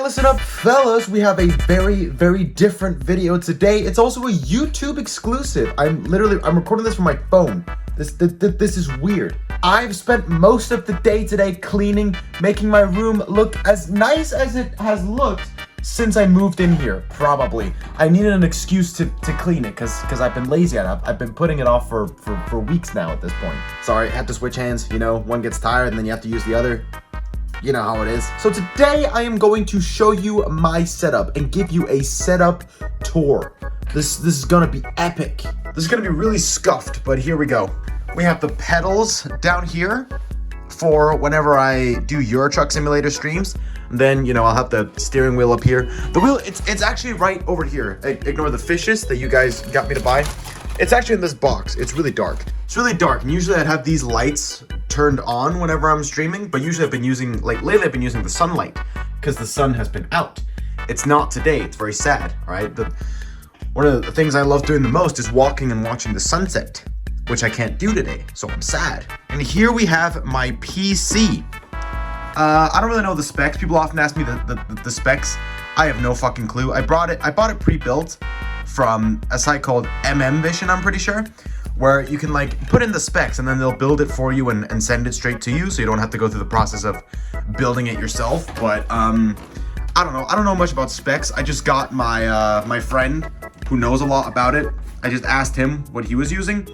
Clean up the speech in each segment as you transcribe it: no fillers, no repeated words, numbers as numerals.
listen up, fellas. We have a very different video today. It's also a YouTube exclusive. I'm recording this from my phone. This is weird. I've spent most of the day today cleaning, making my room look as nice as it has looked since I moved in here, probably. I needed an excuse to clean it because I've been lazy and I've been putting it off for weeks now at this point. Sorry, I had to switch hands, you know, one gets tired and then you have to use the other. You know how it is. So today I am going to show you my setup and give you a setup tour. This is gonna be epic. This is gonna be really scuffed, but here we go. We have the pedals down here for whenever I do Euro Truck Simulator streams. And then, you know, I'll have the steering wheel up here. The wheel, it's actually right over here. Ignore the fishes that you guys got me to buy. It's actually in this box. It's really dark. It's really dark, and usually I'd have these lights turned on whenever I'm streaming, but usually I've been using, lately I've been using the sunlight because the sun has been out. It's not today. It's very sad, all right? One of the things I love doing the most is walking and watching the sunset, which I can't do today, so I'm sad. And here we have my PC. I don't really know the specs. People often ask me the specs. I have no fucking clue. I bought it pre-built from a site called MMVision, I'm pretty sure, where you can put in the specs and then they'll build it for you and send it straight to you, so you don't have to go through the process of building it yourself. But I don't know much about specs. I just got my friend who knows a lot about it. I just asked him what he was using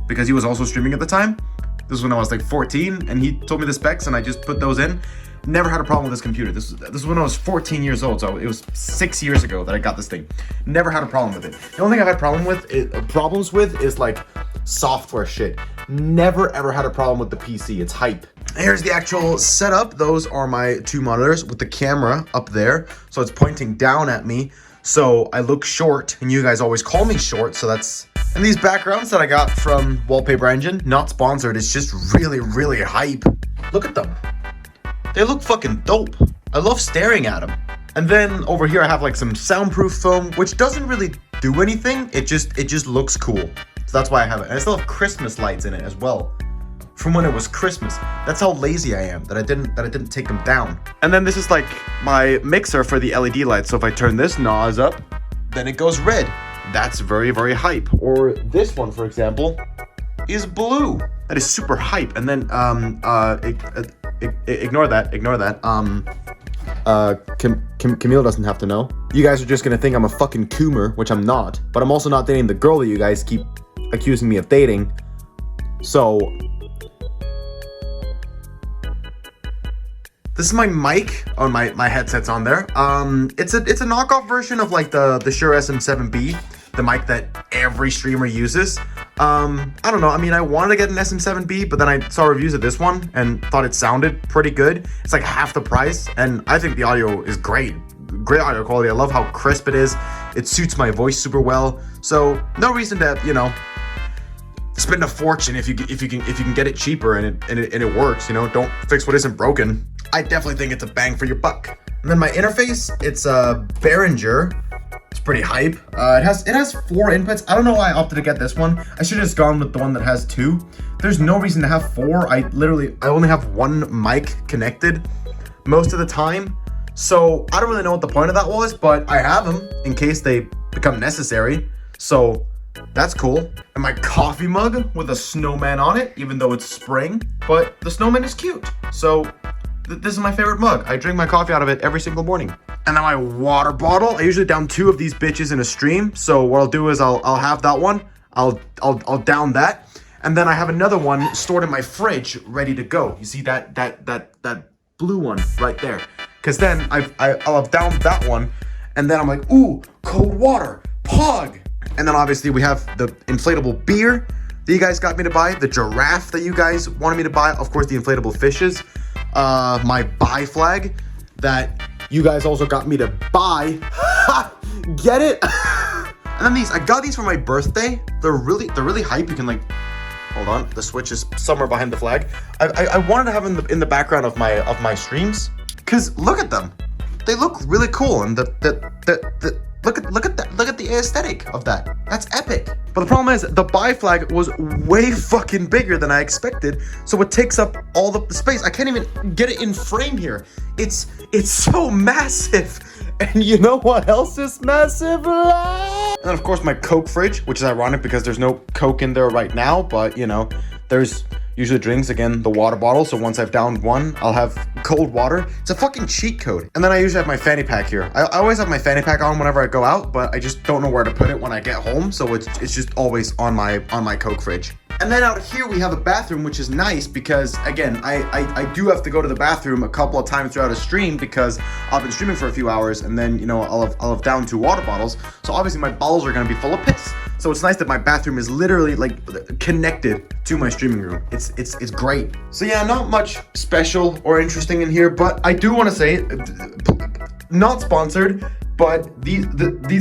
because he was also streaming at the time. This was when I was 14, and he told me the specs and I just put those in. Never had a problem with this computer. This was when I was 14 years old, so it was 6 years ago that I got this thing. Never had a problem with it. The only thing I've had problems with is software shit. Never ever had a problem with the PC. It's hype. Here's the actual setup. Those are my two monitors with the camera up there, so it's pointing down at me, so I look short, and you guys always call me short, so that's... And these backgrounds that I got from Wallpaper Engine, not sponsored, it's just really hype. Look at them. They look fucking dope. I love staring at them. And then over here I have some soundproof foam, which doesn't really do anything. It just looks cool. So that's why I have it. And I still have Christmas lights in it as well, from when it was Christmas. That's how lazy I am that I didn't take them down. And then this is my mixer for the LED lights. So if I turn this NOS up, then it goes red. That's very hype. Or this one, for example, is blue. That is super hype. And then ignore that. Camille doesn't have to know. You guys are just gonna think I'm a fucking coomer, which I'm not. But I'm also not dating the girl that you guys keep accusing me of dating. So this is my mic. Oh, my headset's on there. It's a knockoff version of the Shure SM7B, the mic that every streamer uses. I don't know. I mean, I wanted to get an SM7B, but then I saw reviews of this one and thought it sounded pretty good. It's half the price, and I think the audio is great. Great audio quality. I love how crisp it is. It suits my voice super well. So no reason to, you know, spend a fortune if you can get it cheaper and it works. You know, don't fix what isn't broken. I definitely think it's a bang for your buck. And then my interface, it's a Behringer. It's pretty hype. It has 4 inputs. I don't know why I opted to get this one. I should have just gone with the one that has 2. There's no reason to have 4. I only have 1 mic connected most of the time. So I don't really know what the point of that was, but I have them in case they become necessary. So that's cool. And my coffee mug with a snowman on it, even though it's spring, but the snowman is cute. So this is my favorite mug. I drink my coffee out of it every single morning. And then my water bottle. I usually down 2 of these bitches in a stream. So what I'll do is I'll have that one. I'll down that, and then I have another one stored in my fridge, ready to go. You see that blue one right there? Because then I'll have downed that one, and then I'm like, ooh, cold water, pog. And then obviously we have the inflatable beer that you guys got me to buy, the giraffe that you guys wanted me to buy, of course the inflatable fishes, my buy flag that you guys also got me to buy. Get it? And then these, I got these for my birthday. They're really hype. You can hold on, the switch is somewhere behind the flag. I wanted to have them in the background of my streams, cause look at them. They look really cool, and Look at the aesthetic of that. That's epic. But the problem is the buy flag was way fucking bigger than I expected, so it takes up all the space. I can't even get it in frame here. It's so massive. And you know what else is massive? And then of course my Coke fridge, which is ironic because there's no Coke in there right now, but you know, there's usually drinks, again, the water bottle. So once I've downed one, I'll have cold water. It's a fucking cheat code. And then I usually have my fanny pack here. I always have my fanny pack on whenever I go out, but I just don't know where to put it when I get home. So it's just always on my Coke fridge. And then out here we have a bathroom, which is nice because, again, I do have to go to the bathroom a couple of times throughout a stream because I've been streaming for a few hours and then, you know, I'll have down 2 water bottles. So obviously my balls are going to be full of piss. So it's nice that my bathroom is literally like connected to my streaming room. It's great. So yeah, not much special or interesting in here, but I do want to say, not sponsored, but these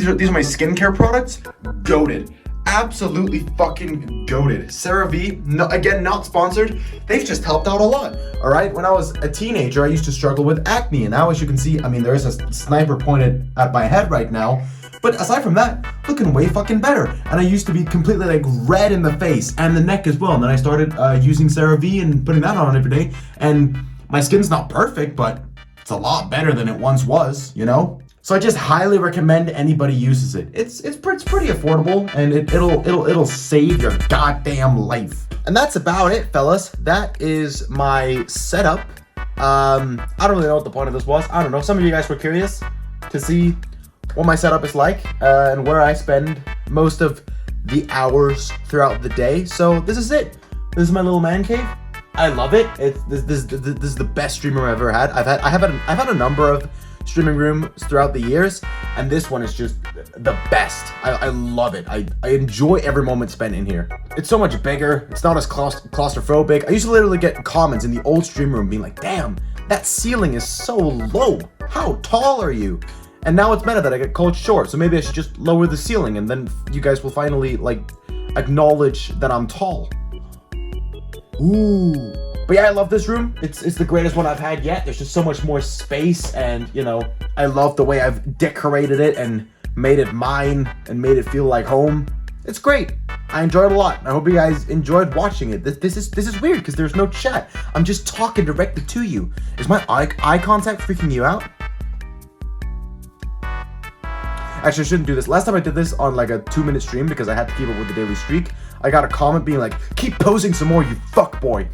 are my skincare products. Goated. Absolutely fucking goated. CeraVe, no, again, not sponsored. They've just helped out a lot. All right. When I was a teenager, I used to struggle with acne, and now, as you can see, I mean, there is a sniper pointed at my head right now. But aside from that, looking way fucking better. And I used to be completely like red in the face and the neck as well. And then I started using CeraVe and putting that on every day. And my skin's not perfect, but it's a lot better than it once was, you know? So I just highly recommend anybody uses it. It's pretty affordable, and it'll save your goddamn life. And that's about it, fellas. That is my setup. I don't really know what the point of this was. I don't know. Some of you guys were curious to see what my setup is like and where I spend most of the hours throughout the day. So this is it. This is my little man cave. I love it. This is the best stream room I've ever had. I've had a number of streaming rooms throughout the years, and this one is just the best. I love it. I enjoy every moment spent in here. It's so much bigger. It's not as claustrophobic. I used to literally get comments in the old stream room being like, damn, that ceiling is so low. How tall are you? And now it's better that I get called short, so maybe I should just lower the ceiling, and then you guys will finally like acknowledge that I'm tall. Ooh. But yeah, I love this room. It's the greatest one I've had yet. There's just so much more space, and you know, I love the way I've decorated it and made it mine and made it feel like home. It's great. I enjoyed it a lot. I hope you guys enjoyed watching it. This is weird because there's no chat. I'm just talking directly to you. Is my eye contact freaking you out? Actually, I shouldn't do this. Last time I did this on like a 2-minute stream because I had to keep up with the daily streak, I got a comment being like, keep posing some more, you fuckboy.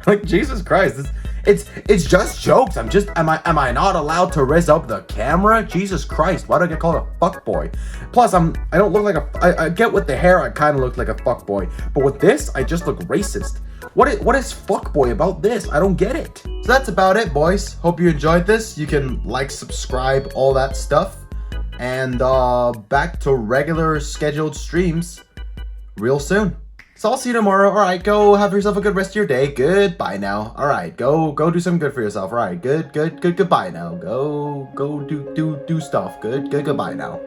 Like, Jesus Christ, it's just jokes. Am I not allowed to raise up the camera? Jesus Christ, why do I get called a fuckboy? Plus, I don't look like I get with the hair, I kind of look like a fuckboy. But with this, I just look racist. What is fuckboy about this? I don't get it. So that's about it, boys. Hope you enjoyed this. You can like, subscribe, all that stuff. And back to regular scheduled streams real soon. So I'll see you tomorrow. All right, go have yourself a good rest of your day. Goodbye now. All right, go do something good for yourself. All right, goodbye now. Go do stuff. Goodbye now.